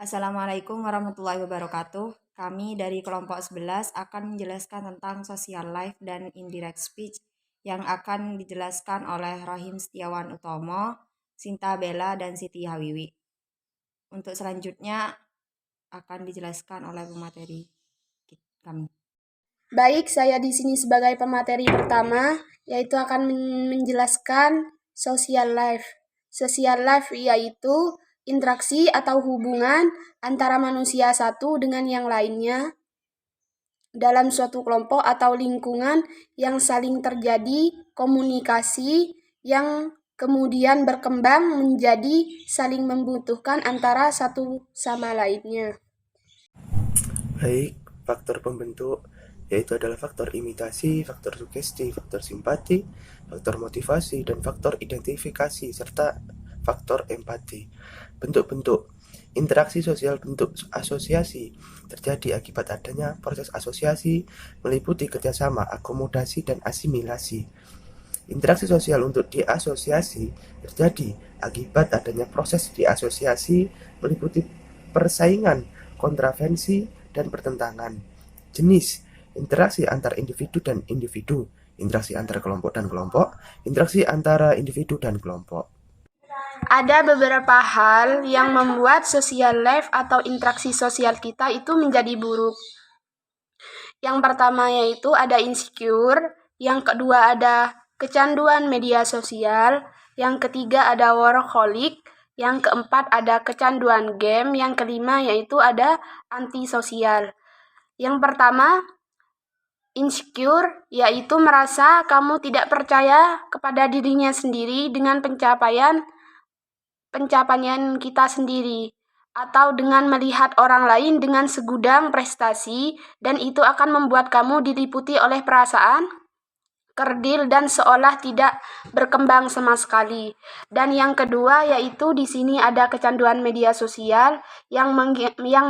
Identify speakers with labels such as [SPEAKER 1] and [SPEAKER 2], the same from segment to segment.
[SPEAKER 1] Assalamualaikum warahmatullahi wabarakatuh. Kami dari kelompok 11 akan menjelaskan tentang social life dan indirect speech yang akan dijelaskan oleh Rahim Setiawan Utomo, Sinta Bella, dan Siti Hawiwi. Untuk selanjutnya akan dijelaskan oleh pemateri kami.
[SPEAKER 2] Baik, saya di sini sebagai pemateri pertama, yaitu akan menjelaskan social life. Social life yaitu interaksi atau hubungan antara manusia satu dengan yang lainnya dalam suatu kelompok atau lingkungan yang saling terjadi komunikasi yang kemudian berkembang menjadi saling membutuhkan antara satu sama lainnya.
[SPEAKER 3] Baik, faktor pembentuk yaitu adalah faktor imitasi, faktor sugesti, faktor simpati, faktor motivasi, dan faktor identifikasi, serta faktor empati. Bentuk-bentuk interaksi sosial bentuk asosiasi terjadi akibat adanya proses asosiasi meliputi kerjasama, akomodasi, dan asimilasi. Interaksi sosial untuk diasosiasi terjadi akibat adanya proses diasosiasi meliputi persaingan, kontravensi, dan pertentangan. Jenis interaksi antar individu dan individu, interaksi antar kelompok dan kelompok, interaksi antara individu dan kelompok.
[SPEAKER 2] Ada beberapa hal yang membuat social life atau interaksi sosial kita itu menjadi buruk. Yang pertama yaitu ada insecure, yang kedua ada kecanduan media sosial, yang ketiga ada workaholic, yang keempat ada kecanduan game, yang kelima yaitu ada antisosial. Yang pertama, insecure, yaitu merasa kamu tidak percaya kepada dirinya sendiri dengan pencapaian kita sendiri, atau dengan melihat orang lain dengan segudang prestasi, dan itu akan membuat kamu diliputi oleh perasaan kerdil dan seolah tidak berkembang sama sekali. Dan yang kedua yaitu di sini ada kecanduan media sosial yang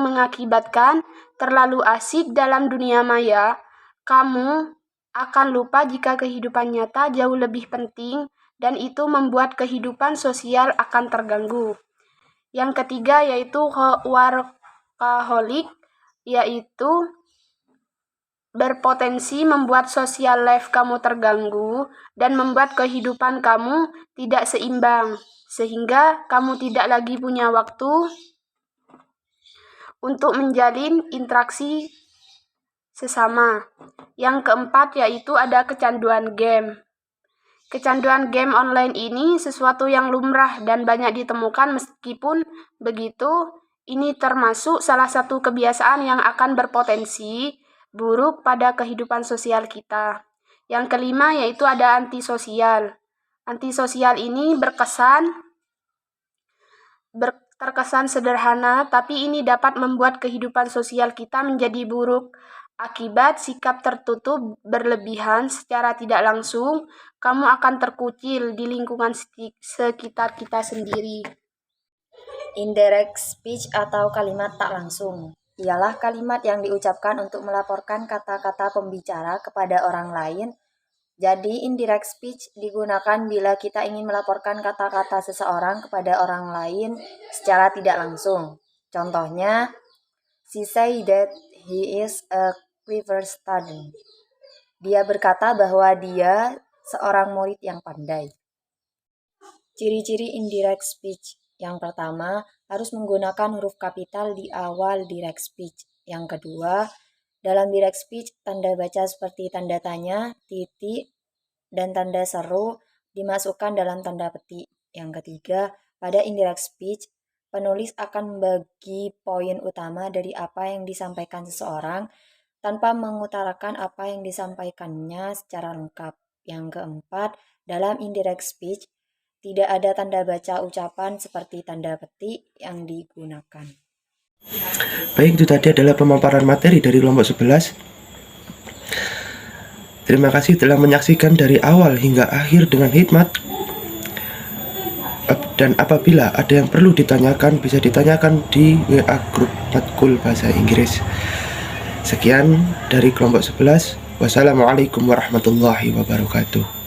[SPEAKER 2] mengakibatkan terlalu asik dalam dunia maya. Kamu akan lupa jika kehidupan nyata jauh lebih penting dan itu membuat kehidupan sosial akan terganggu. Yang ketiga yaitu workaholic, yaitu berpotensi membuat social life kamu terganggu dan membuat kehidupan kamu tidak seimbang, sehingga kamu tidak lagi punya waktu untuk menjalin interaksi sesama. Yang keempat yaitu ada kecanduan game. Kecanduan game online ini sesuatu yang lumrah dan banyak ditemukan, meskipun begitu, ini termasuk salah satu kebiasaan yang akan berpotensi buruk pada kehidupan sosial kita. Yang kelima yaitu ada antisosial. Antisosial ini terkesan sederhana, tapi ini dapat membuat kehidupan sosial kita menjadi buruk. Akibat sikap tertutup berlebihan secara tidak langsung, kamu akan terkucil di lingkungan sekitar kita sendiri.
[SPEAKER 1] Indirect speech atau kalimat tak langsung ialah kalimat yang diucapkan untuk melaporkan kata-kata pembicara kepada orang lain. Jadi indirect speech digunakan bila kita ingin melaporkan kata-kata seseorang kepada orang lain secara tidak langsung. Contohnya, she said that he is a clever student. Dia berkata bahwa dia seorang murid yang pandai. Ciri-ciri indirect speech. Yang pertama, harus menggunakan huruf kapital di awal direct speech. Yang kedua, dalam direct speech, tanda baca seperti tanda tanya, titik, dan tanda seru dimasukkan dalam tanda petik. Yang ketiga, pada indirect speech, penulis akan membagi poin utama dari apa yang disampaikan seseorang tanpa mengutarakan apa yang disampaikannya secara lengkap. Yang keempat, dalam indirect speech, tidak ada tanda baca ucapan seperti tanda petik yang digunakan.
[SPEAKER 3] Baik, itu tadi adalah pemaparan materi dari kelompok 11. Terima kasih telah menyaksikan dari awal hingga akhir dengan hikmat. Dan apabila ada yang perlu ditanyakan, bisa ditanyakan di WA grup Matkul Bahasa Inggris. Sekian dari kelompok 11. Wassalamualaikum warahmatullahi wabarakatuh.